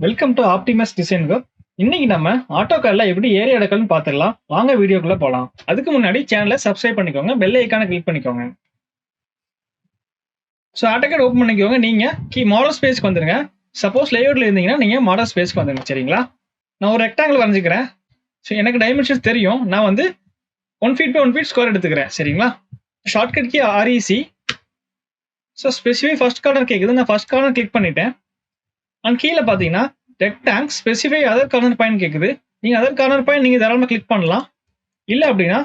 Welcome to Optimus design web. இன்னைக்கு நம்ம ஆட்டோகேட்ல எப்படி ஏரியா எடுக்கலாம்னு பார்த்துடலாம். வாங்க வீடியோக்குள்ள போகலாம். அதுக்கு முன்னாடி சேனலை சப்ஸ்கிரைப் பண்ணிக்கோங்க, பெல் ஐக்கானை கிளிக் பண்ணிக்கோங்க. ஸோ ஆட்டோகேட் ஓப்பன் பண்ணிக்கோங்க. நீங்க மாடல் ஸ்பேஸ்க்கு வந்துருங்க. சப்போஸ் லேஅவுட்ல இருந்தீங்கன்னா நீங்க மாடல் ஸ்பேஸ்க்கு வந்துருங்க. சரிங்களா? நான் ஒரு ரெக்டாங்கிள் வரைஞ்சிக்கிறேன். ஸோ எனக்கு டைமென்ஷன்ஸ் தெரியும். நான் வந்து 1 feet by 1 feet ஸ்கொயர் எடுத்துக்கிறேன். சரிங்களா? Shortcut key REC. So specify first corner கேட்குது. நான் ஃபர்ஸ்ட் கார்னர் கிளிக் பண்ணிட்டேன். அண்ட் கீழே பார்த்தீங்கன்னா rectang specify other corner point கேட்குது. நீங்கள் அதர் கார்னர் பாயிண்ட் நீங்கள் தாராளமாக கிளிக் பண்ணலாம். இல்லை அப்படின்னா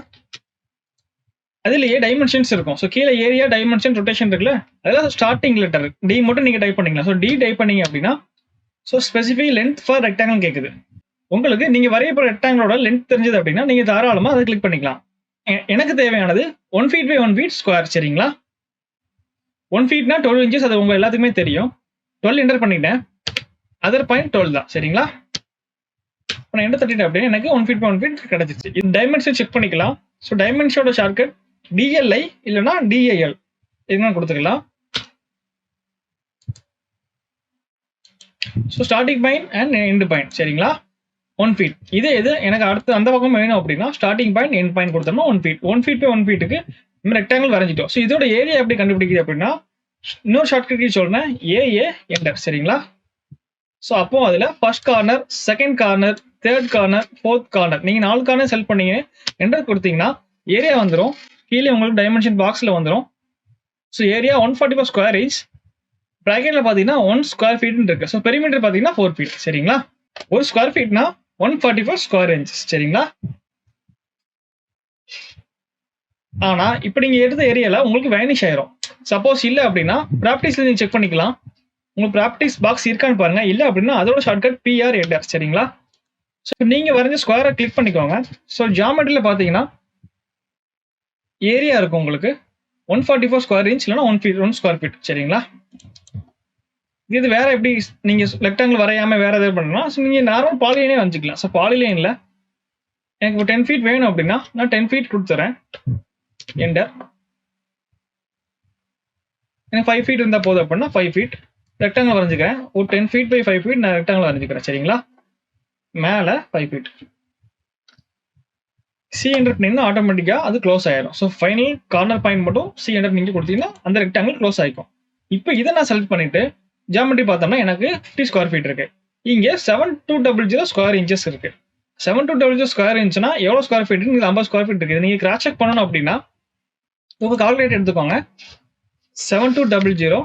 அதுலேயே டைமென்ஷன்ஸ் இருக்கும். ஸோ கீழே ஏரியா, டைமென்ஷன், ரொட்டேஷன் இருக்குல்ல, அதெல்லாம் ஸ்டார்டிங் லெட்டர் டி மட்டும் நீங்கள் டைப் பண்ணிக்கலாம். ஸோ டி டைப் பண்ணீங்க அப்படின்னா so specify length for rectangle கேட்குது. உங்களுக்கு நீங்கள் வரைய போகிற ரெக்டாங்கிளோட லென்த் தெரிஞ்சது அப்படின்னா நீங்கள் தாராளமாக அதை கிளிக் பண்ணிக்கலாம். எனக்கு தேவையானது 1 feet by 1 feet ஸ்கொயர். சரிங்களா? 1 feetனா 12 inches. அது உங்கள் எல்லாத்துக்குமே தெரியும். 12 என்டர் பண்ணிட்டேன். அதர் பாயிண்ட் 12 தான். சரிங்களா? இப்போ நான் என்ன தட்டிட்டேன் அப்படின்னா எனக்கு 1 feet by 1 feet கிடைச்சிச்சு. இந்த டைமென்ஷன் செக் பண்ணிக்கலாம். ஸோ டைமென்ஷனோட ஷார்ட்கட் DLI இல்லைன்னா DIL இதுதான் கொடுத்துக்கலாம். So starting point and end point. சரிங்களா? 1 feet. இதே இது எனக்கு அடுத்து அந்த பக்கம் வேணும் அப்படின்னா ஸ்டார்டிங் பாயிண்ட் எண்ட் பாயிண்ட் கொடுத்தோம்னா 1 feet. 1 feet by 1 feetக்கு நம்ம ரெக்டாங்கிள் வரைஞ்சிட்டோம். ஸோ இதோட ஏரியா எப்படி கண்டுபிடிக்குது அப்படின்னா இன்னொரு ஷார்ட்கட் சொல்றேன், AA என்டர். சரிங்களா? ஸோ அப்போ அதில் first corner, second corner, third corner, fourth corner நீங்கள் 4 கார்னர் செலக்ட் பண்ணீங்க என்டர் கொடுத்தீங்கன்னா ஏரியா வந்துடும். கீழே உங்களுக்கு டைமென்ஷன் பாக்ஸில் வந்துடும். So area 144 square inch. ப்ராக்கெட்டில் பார்த்தீங்கன்னா 1 ஸ்கொயர் ஃபீட்னு இருக்கு. ஸோ பெரிமீட்டர் பார்த்தீங்கன்னா 4 feet. சரிங்களா? ஒரு ஸ்கொயர் ஃபீட்னா 144 ஸ்கொயர் இன்ச்சஸ். சரிங்களா? ஆனால் இப்போ நீங்கள் எடுத்த ஏரியாவில் உங்களுக்கு வேனிஷ் ஆயிரும். சப்போஸ் இல்லை அப்படின்னா ப்ராப்பர்ட்டிஸில் நீங்கள் செக் பண்ணிக்கலாம். உங்களுக்கு ப்ராப்பர்ட்டிஸ் பாக்ஸ் இருக்கான்னு பாருங்க. இல்லை அப்படின்னா அதோட ஷார்ட்கட் PR என்டர். சரிங்களா? ஸோ நீங்கள் வரைஞ்ச ஸ்கொயரை கிளிக் பண்ணிக்கோங்க. ஸோ ஜியாமெட்ரியில் பார்த்தீங்கன்னா ஏரியா இருக்கும் உங்களுக்கு 144 ஸ்கொயர் இன்ச் இல்லைன்னா 1 ஸ்கொயர் ஃபீட். சரிங்களா? இது வேற எப்படி நீங்கள் ரெக்டாங்கிள் வரையாமல் வேற எதாவது பண்ணலாம். ஸோ நீங்கள் நார்மல் பாலிலைனே வரைஞ்சிக்கலாம். ஸோ பாலிலைனில் எனக்கு இப்போ 10 feet வேணும் அப்படின்னா நான் 10 feet கொடுத்துறேன். என்டர். எனக்கு 5 feet இருந்தால் போதும் அப்படின்னா 5 feet ரெக்டாங்கிள் வரைஞ்சிக்கிறேன். ஒரு 10 feet by 5 feet நான் ரெக்டாங்கிள் வரைஞ்சிக்கிறேன். சரிங்களா? மேலே 5 feet. C என்டர் பண்ணிங்கன்னா ஆட்டோமேட்டிக்காக அது க்ளோஸ் ஆயிடும். ஸோ ஃபைனல் கார்னர் பாயிண்ட் மட்டும் C என்டர் நீங்கள் கொடுத்தீங்கன்னா அந்த ரெக்டாங்கிள் க்ளோஸ் ஆகிக்கும். இப்போ இதை நான் செலக்ட் பண்ணிட்டு ஜியாமெட்ரி பார்த்தோம்னா எனக்கு 50 ஸ்கொயர் ஃபீட் இருக்கு. இங்கே 7200 ஸ்கொயர் இன்ச்சஸ் இருக்கு. 7200 ஸ்கொயர் இன்ச்னா எவ்வளோ ஸ்கொயர் ஃபீட்? 50 ஸ்கொயர் ஃபீட் இருக்குது. நீங்கள் கிராஸ் செக் பண்ணணும் அப்படின்னா உங்கள் கால்குலேட்டர் எடுத்துக்கோங்க. 7200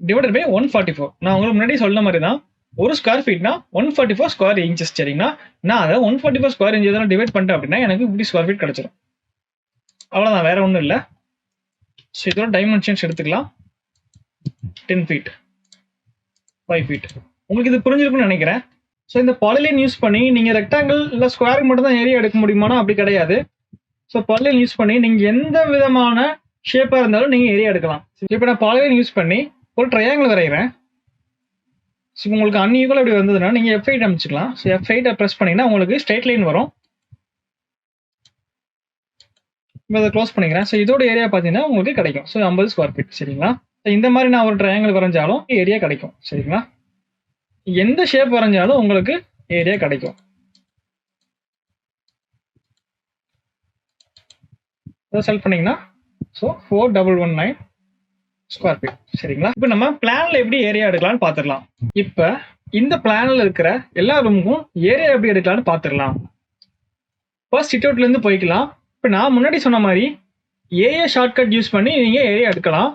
டிவைடட் பை 144. நான் உங்களுக்கு முன்னாடி சொன்ன மாதிரி தான் ஒரு ஸ்கொயர் ஃபீட்னா 144 ஸ்கொயர் இன்ச்சஸ். சரிங்களா? நான் அதை 144 ஸ்கொயர் இன்ச்சஸ் டிவைட் பண்ணிட்டேன் அப்படின்னா எனக்கு 50 ஸ்கொயர் ஃபீட் கிடைச்சிடும். அவ்வளோதான், வேற ஒன்றும் இல்லை. ஸோ இதோட டைமென்ஷன்ஸ் எடுத்துக்கலாம். 10 feet, 5 feet. உங்களுக்கு இது புரிஞ்சிருக்குன்னு நினைக்கிறேன். ஸோ இந்த பாலிலைன் யூஸ் பண்ணி நீங்கள் ரெக்டாங்கிள் இல்லை ஸ்கொயருக்கு மட்டும் தான் ஏரியா எடுக்க முடியுமானா அப்படி கிடையாது. ஸோ பாலிலைன் யூஸ் பண்ணி நீங்கள் எந்த விதமான ஷேப்பாக இருந்தாலும் நீங்கள் ஏரியா எடுக்கலாம். இப்போ நான் பாலிலைன் யூஸ் பண்ணி ஒரு ட்ரையாங்கிள் வரைகிறேன். ஸோ உங்களுக்கு அன்இக்குவல் அப்படி வந்ததுன்னா நீங்கள் F8 அமைச்சிக்கலாம். ஸோ F8 ப்ரெஸ் பண்ணிங்கன்னா உங்களுக்கு ஸ்ட்ரைட் லைன் வரும். இப்போ அதை க்ளோஸ் பண்ணிக்கிறேன். ஸோ இதோட ஏரியா பார்த்தீங்கன்னா உங்களுக்கு கிடைக்கும். So 50 square feet. சரிங்களா? இந்த மாதிரி நான் ஒரு ட்ரையாங்கிள் வரைஞ்சாலும் ஏரியா கிடைக்கும். சரிங்களா? எந்த ஷேப் வரைஞ்சாலும் உங்களுக்கு ஏரியா கிடைக்கும். அதை செலக்ட் பண்ணீங்கன்னா ஸோ 4119 ஸ்கொயர் ஃபீட். சரிங்களா? இப்போ நம்ம பிளான்ல எப்படி ஏரியா எடுக்கலாம்னு பார்த்துடலாம். இப்போ இந்த பிளான்ல இருக்கிற எல்லா ரூமுக்கும் ஏரியா எப்படி எடுக்கலாம்னு பார்த்துடலாம். ஃபர்ஸ்ட் சிட் அவுட்ல இருந்து போய்க்கலாம். இப்போ நான் முன்னாடி சொன்ன மாதிரி AA ஷார்ட்கட் யூஸ் பண்ணி நீங்க ஏரியா எடுக்கலாம்.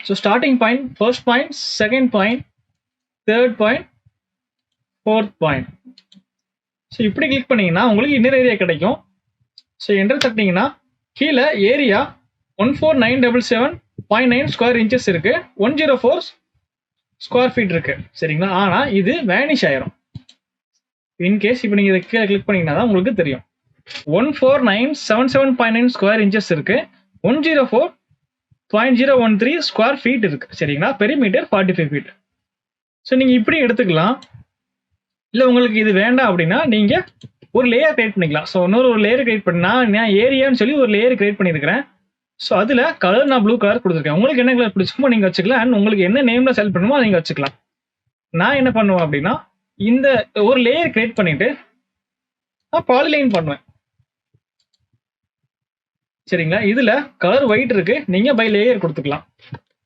So starting point, first point, second point, third point, fourth point. So இப்படி கிளிக் பண்ணீங்கன்னா உங்களுக்கு இன்னர் ஏரியா கிடைக்கும். ஸோ என்டர் தட்டினீங்கன்னா கீழே ஏரியா 14977.9 ஸ்கொயர் இன்ச்சஸ் இருக்கு. 104 ஸ்கொயர் ஃபீட் இருக்கு. சரிங்களா? ஆனால் இது வேனிஷ் ஆயிரும். இன்கேஸ் இப்போ நீங்கள் இதை கீழே கிளிக் பண்ணீங்கன்னா தான் உங்களுக்கு தெரியும். 14977.9 ஸ்கொயர் இன்ச்சஸ் இருக்கு. 104.013 ஸ்கொயர் ஃபீட் இருக்கு. சரிங்களா? Perimeter 45 feet. ஸோ நீங்கள் இப்படி எடுத்துக்கலாம். இல்லை உங்களுக்கு இது வேண்டாம் அப்படின்னா நீங்கள் ஒரு லேயர் கிரியேட் பண்ணிக்கலாம். ஸோ ஒரு லேயர் கிரியேட் பண்ணா நான் ஏரியான்னு சொல்லி ஒரு லேயர் கிரியேட் பண்ணியிருக்கிறேன். ஸோ அதில் கலர் நான் ப்ளூ கலர் கொடுத்துருக்கேன். உங்களுக்கு என்ன கலர் பிடிச்சிக்குமோ நீங்கள் வச்சுக்கலாம். அண்ட் உங்களுக்கு என்ன நேமில் செலக்ட் பண்ணுமோ நீங்கள் வச்சுக்கலாம். நான் என்ன பண்ணுவேன் அப்படின்னா, இந்த ஒரு லேயர் கிரியேட் பண்ணிட்டு நான் பாலிலைன் பண்ணுவேன். சரிங்களா? இதுல கலர் ஒயிட் இருக்கு. நீங்க பை லேயர் கொடுத்துக்கலாம்.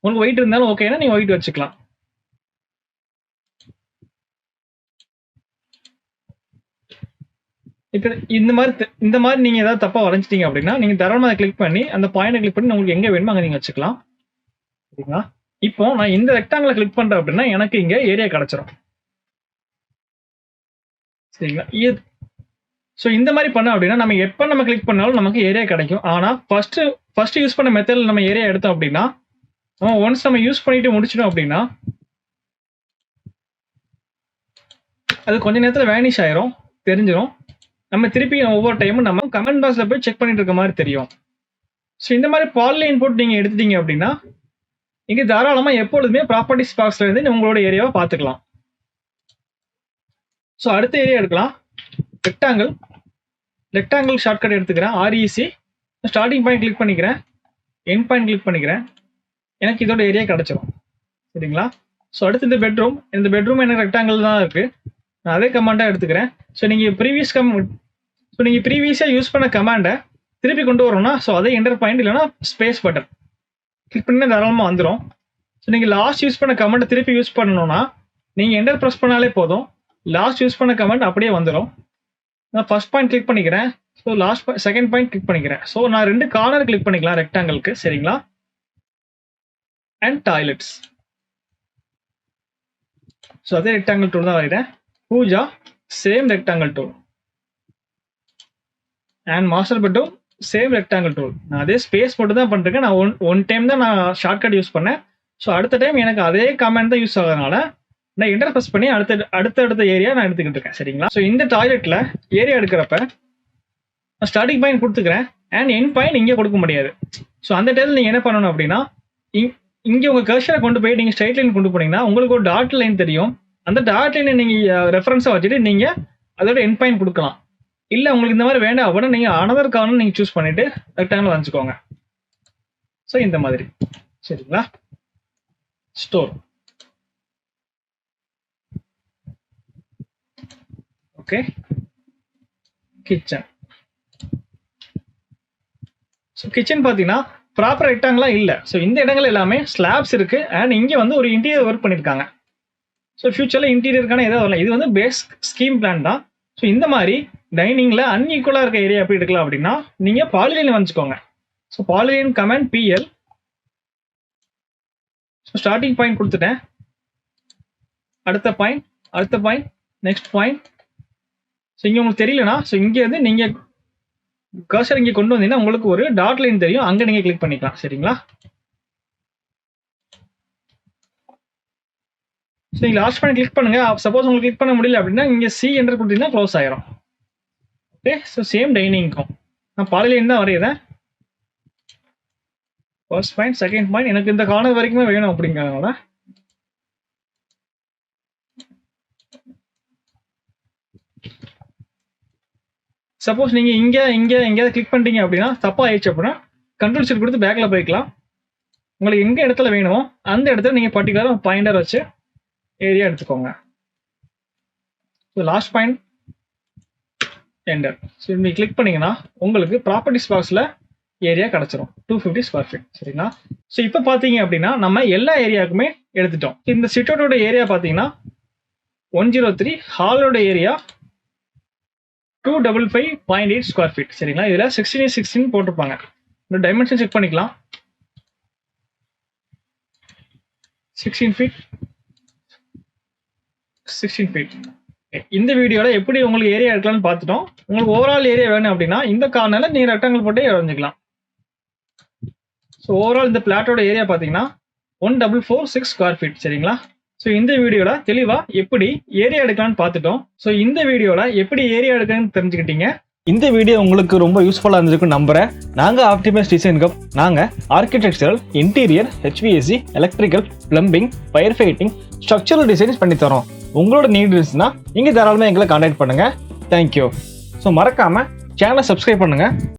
உங்களுக்கு ஒயிட் இருந்தாலும் ஓகேனா நீங்க ஒயிட் வச்சுக்கலாம். இப்போ இந்த மாதிரி நீங்க ஏதாவது தப்பா வரைஞ்சிட்டீங்க அப்படின்னா நீங்க தாராளமா கிளிக் பண்ணி அந்த பாயிண்ட் கிளிக் பண்ணி உங்களுக்கு எங்க வேணுமோ அங்க நீங்க வச்சுக்கலாம். சரிங்களா? இப்போ நான் இந்த ரெக்டாங்கிள கிளிக் பண்றேன் அப்படின்னா எனக்கு இங்க ஏரியா கிடைச்சிரும். சரிங்களா? ஸோ இந்த மாதிரி பண்ண அப்படின்னா நம்ம எப்போ நம்ம கிளிக் பண்ணாலும் நமக்கு ஏரியா கிடைக்கும். ஆனால் ஃபர்ஸ்ட் யூஸ் பண்ண மெத்தடில் நம்ம ஏரியா எடுத்தோம் அப்படின்னா நம்ம ஒன்ஸ் நம்ம யூஸ் பண்ணிட்டு முடிச்சிடும் அப்படின்னா அது கொஞ்ச நேரத்தில் வேனிஷ் ஆயிரும், தெரிஞ்சிடும். நம்ம திருப்பி ஒவ்வொரு டைமும் நம்ம கமெண்ட் பாக்ஸில் போய் செக் பண்ணிட்டு இருக்க மாதிரி தெரியும். ஸோ இந்த மாதிரி பாலிலைன் போட்டு நீங்கள் எடுத்துட்டீங்க அப்படின்னா இங்கே தாராளமாக எப்பொழுதுமே ப்ராப்பர்ட்டிஸ் பாக்ஸில் இருந்து உங்களோட ஏரியாவை பார்த்துக்கலாம். ஸோ அடுத்த ஏரியா எடுக்கலாம். ரெக்டாங்கிள் ஷார்ட்கட் எடுத்துக்கிறேன். REC ஸ்டார்டிங் பாயிண்ட் கிளிக் பண்ணிக்கிறேன், எண்ட் பாயிண்ட் கிளிக் பண்ணிக்கிறேன். எனக்கு இதோட ஏரியா கிடைச்சிரும். சரிங்களா? ஸோ அடுத்து இந்த பெட்ரூம் எனக்கு ரெக்டாங்கிள் தான் இருக்கு. நான் அதே கமாண்டாக எடுத்துக்கிறேன். ஸோ நீங்கள் ப்ரீவியஸாக யூஸ் பண்ண கமாண்டை திருப்பி கொண்டு வரணும்னா ஸோ அதே என்டர் பாயிண்ட் இல்லைனா ஸ்பேஸ் பட்டன் கிளிக் பண்ணி தாராளமாக வந்துடும். ஸோ நீங்கள் லாஸ்ட் யூஸ் பண்ண கமாண்டை திருப்பி யூஸ் பண்ணணும்னா நீங்கள் என்டர் ப்ரெஸ் பண்ணாலே போதும், லாஸ்ட் யூஸ் பண்ண கமாண்ட் அப்படியே வந்துடும். நான் ஃபர்ஸ்ட் பாயிண்ட் கிளிக் பண்ணிக்கிறேன். ஸோ செகண்ட் பாயிண்ட் கிளிக் பண்ணிக்கிறேன். ஸோ நான் 2 கார்னர் கிளிக் பண்ணிக்கலாம் ரெக்டாங்கிளுக்கு. சரிங்களா? And toilets. ஸோ அதே ரெக்டாங்கிள் டூல் தான் வரைகிறேன். Pooja same rectangle tool and master bedroom same rectangle tool. நான் அதே ஸ்பேஸ் மட்டும் தான் பண்ணிருக்கேன். நான் ஒன் டைம் தான் நான் ஷார்ட்கட் யூஸ் பண்ணேன். ஸோ அடுத்த டைம் எனக்கு அதே கமெண்ட் தான் யூஸ் ஆகிறதுனால நான் என்டர் ப்ரெஸ் பண்ணி அடுத்த ஏரியா நான் எடுத்துக்கிட்டு இருக்கேன். சரிங்களா? ஸோ இந்த டாய்லெட்டில் ஏரியா எடுக்கிறப்ப நான் ஸ்டார்டிங் பாயிண்ட் கொடுத்துக்கிறேன் அண்ட் எண்ட் பாயிண்ட் இங்கே கொடுக்க முடியாது. ஸோ அந்த டைமில் நீங்கள் என்ன பண்ணணும் அப்படின்னா இங்கே உங்கள் கர்சரை கொண்டு போய் நீங்கள் ஸ்ட்ரைட் லைன் கொண்டு போனீங்கன்னா உங்களுக்கு ஒரு டாட் லைன் தெரியும். அந்த டாட் லைனை நீங்கள் ரெஃபரன்ஸாக வச்சுட்டு நீங்கள் அதோட எண்ட் பாயிண்ட் கொடுக்கலாம். இல்லை உங்களுக்கு இந்த மாதிரி வேண்டாம் அப்படின்னா நீங்கள் அனதர் கார்னர் நீங்கள் சூஸ் பண்ணிட்டு ரெக்டாங்கிள் வச்சுக்கோங்க. ஸோ இந்த மாதிரி. சரிங்களா? Store. Okay. Kitchen. So kitchen பார்த்தீங்கன்னா ப்ராப்பர் ரெக்டாங்கிளாக இல்லை. ஸோ இந்த இடங்கள் எல்லாமே ஸ்லாப்ஸ் இருக்கு அண்ட் இங்கே வந்து ஒரு இன்டீரியர் ஒர்க் பண்ணியிருக்காங்க. ஸோ ஃபியூச்சரில் இன்டீரியருக்கான ஏதாவது வரலாம். இது வந்து பேஸ் ஸ்கீம் பிளான் தான். ஸோ இந்த மாதிரி டைனிங்கில் அன்ஈக்குவலாக இருக்க ஏரியா எப்படி எடுக்கலாம் அப்படின்னா நீங்கள் பாலிலைன் வந்துச்சுக்கோங்க. So polyline command PL. So starting point கொடுத்துட்டேன், அடுத்த பாயிண்ட் நெக்ஸ்ட் பாயிண்ட். ஸோ இங்கே உங்களுக்கு தெரியலனா ஸோ இங்கே வந்து நீங்கள் கர்சர் இங்கே கொண்டு வந்தீங்கன்னா உங்களுக்கு ஒரு டாட் லைன் தெரியும், அங்கே நீங்கள் கிளிக் பண்ணிக்கலாம். சரிங்களா? ஸோ நீங்கள் லாஸ்ட் பாயிண்ட் கிளிக் பண்ணுங்க. சப்போஸ் உங்களுக்கு கிளிக் பண்ண முடியல அப்படின்னா இங்கே C என்டர் கொடுத்தீங்கன்னா க்ளோஸ் ஆயிரும். ஓகே. ஸோ சேம் டைனிங்க்கும் நான் பாலிலைன் தான் வரையிறேன். ஃபர்ஸ்ட் பாயிண்ட் செகண்ட் பாயிண்ட் எனக்கு இந்த கார்னர் வரைக்குமே வேணும் அப்படிங்கிறதுனால சப்போஸ் நீங்கள் இங்கே எங்கேயாவது கிளிக் பண்ணிட்டீங்க அப்படின்னா தப்பாக ஆயிடுச்சு அப்படின்னா கண்ட்ரோல் ஷிஃப்ட் கொடுத்து பேக்கில் போய்க்கலாம். உங்களுக்கு எங்கே இடத்துல வேணுமோ அந்த இடத்துல நீங்கள் பர்டிகுலராக பாயிண்டர் வச்சு ஏரியா எடுத்துக்கோங்க. So last point enter. So நீங்கள் கிளிக் பண்ணீங்கன்னா உங்களுக்கு ப்ராப்பர்ட்டிஸ் பாக்ஸில் ஏரியா கிடச்சிரும் 250 ஸ்கொயர் ஃபீட். சரிங்களா? ஸோ இப்போ பார்த்தீங்க அப்படின்னா நம்ம எல்லா ஏரியாவுக்குமே எடுத்துட்டோம். இந்த சிட்டோட ஏரியா பார்த்தீங்கன்னா 103, ஹாலோட ஏரியா 255.8 ஸ்கொயர் ஃபீட். சரிங்களா? இதில் 16 போட்டிருப்பாங்க. இந்த டைமென்ஷன் செக் பண்ணிக்கலாம். 16 ஃபீட். இந்த வீடியோல எப்படி உங்களுக்கு ஏரியா எடுக்கலாம்னு பார்த்துட்டோம். உங்களுக்கு ஓவரால் ஏரியா வேணும் அப்படின்னா இந்த கார்னர்ல நீங்க ரெக்டாங்கிள் போட்டு வரைஞ்சிக்கலாம். ஸோ ஓவரால் இந்த பிளாட்டோட ஏரியா பார்த்தீங்கன்னா 1446 ஸ்கொயர் ஃபீட். சரிங்களா? ஸோ இந்த வீடியோல தெளிவா எப்படி ஏரியா எடுக்கலாம்னு பார்த்துட்டோம். ஸோ இந்த வீடியோல எப்படி ஏரியா எடுக்கலாம்னு தெரிஞ்சுக்கிட்டீங்க. இந்த வீடியோ உங்களுக்கு ரொம்ப யூஸ்ஃபுல்லாக இருந்திருக்குன்னு நம்புறேன். நாங்கள் ஆப்டிமைஸ் டிசைன் கப் நாங்கள் architectural, interior, HVAC, electrical, plumbing, fire fighting, structural designs பண்ணி தரோம். உங்களோட நீட் இருந்துச்சுன்னா நீங்கள் தாராளமாக எங்களை கான்டாக்ட் பண்ணுங்கள். தேங்க்யூ. ஸோ மறக்காமல் சேனலை சப்ஸ்கிரைப் பண்ணுங்கள்.